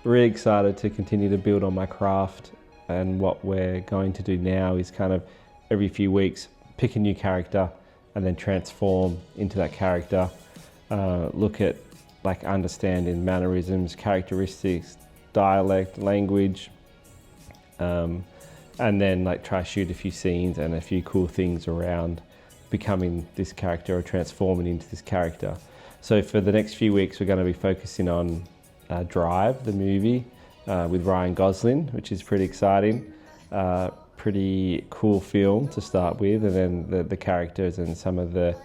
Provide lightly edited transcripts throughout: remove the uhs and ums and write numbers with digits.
really excited to continue to build on my craft, and what we're going to do now is kind of every few weeks pick a new character and then transform into that character. Look at like understanding mannerisms, characteristics, dialect, language, and then like try shoot a few scenes and a few cool things around becoming this character or transforming into this character. So for the next few weeks, we're going to be focusing on Drive, the movie, with Ryan Gosling, which is pretty exciting. Pretty cool film to start with, and then the characters and some of the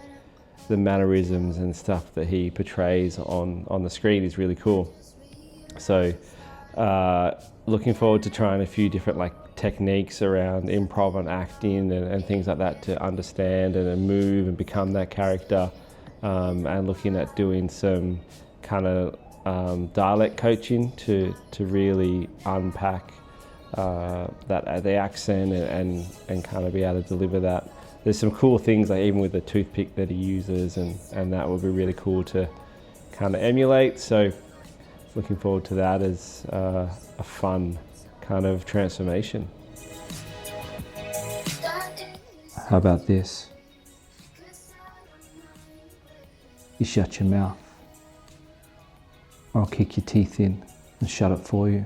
mannerisms and stuff that he portrays on the screen is really cool. So looking forward to trying a few different like techniques around improv and acting and things like that to understand and move and become that character, and looking at doing some kind of dialect coaching to really unpack the accent and kind of be able to deliver that. There's some cool things like even with the toothpick that he uses, and that will be really cool to kind of emulate. So looking forward to that as a fun kind of transformation. How about this? You shut your mouth, or I'll kick your teeth in and shut it for you.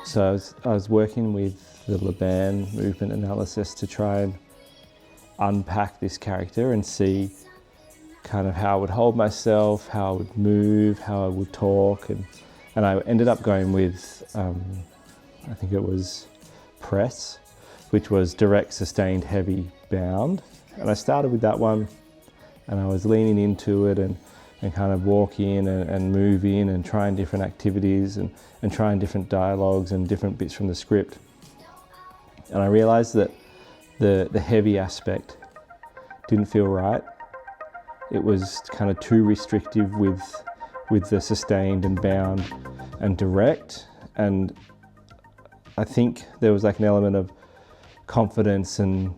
So I was working with the Laban movement analysis to try and unpack this character and see kind of how I would hold myself, how I would move, how I would talk, and I ended up going with, I think it was press, which was direct, sustained, heavy, bound. And I started with that one, and I was leaning into it and kind of walk in and move in and trying different activities and trying different dialogues and different bits from the script. And I realized that the heavy aspect didn't feel right. It was kind of too restrictive with the sustained and bound and direct. And I think there was like an element of confidence and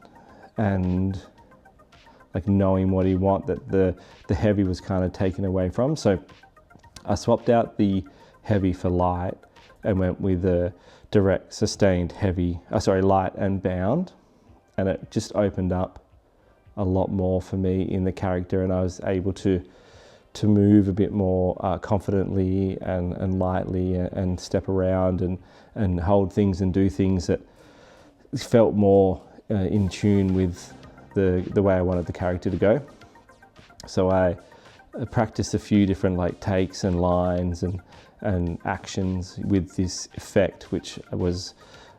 like knowing what you want that the heavy was kind of taken away from. So I swapped out the heavy for light and went with a direct, sustained, light and bound. And it just opened up a lot more for me in the character, and I was able to move a bit more confidently and lightly and step around and hold things and do things that felt more in tune with the way I wanted the character to go. So I practiced a few different like takes and lines and actions with this effect, which was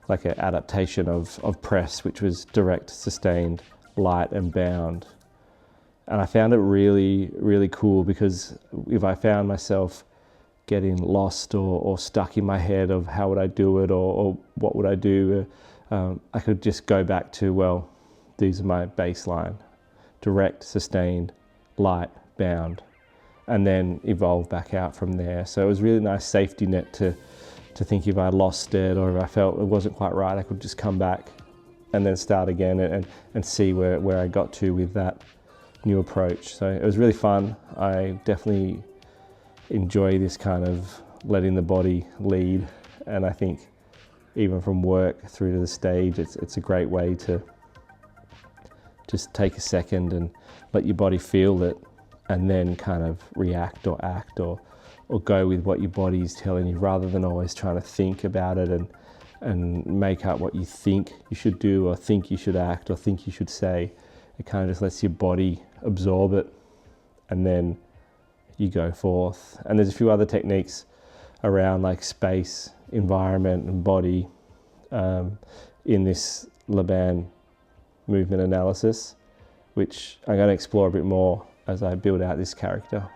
like an adaptation of press, which was direct, sustained, light and bound. And I found it really, really cool, because if I found myself getting lost or stuck in my head of how would I do it or what would I do, I could just go back to, well, these are my baseline: direct, sustained, light, bound, and then evolve back out from there. So it was a really nice safety net to think if I lost it or if I felt it wasn't quite right, I could just come back and then start again and see where I got to with that new approach. So it was really fun. I definitely enjoy this kind of letting the body lead, and I think even from work through to the stage, it's a great way to just take a second and let your body feel it, and then kind of react or act or go with what your body's telling you, rather than always trying to think about it and make up what you think you should do or think you should act or think you should say. It kind of just lets your body absorb it, and then you go forth. And there's a few other techniques around like space, environment and body in this Laban movement analysis, which I'm going to explore a bit more as I build out this character.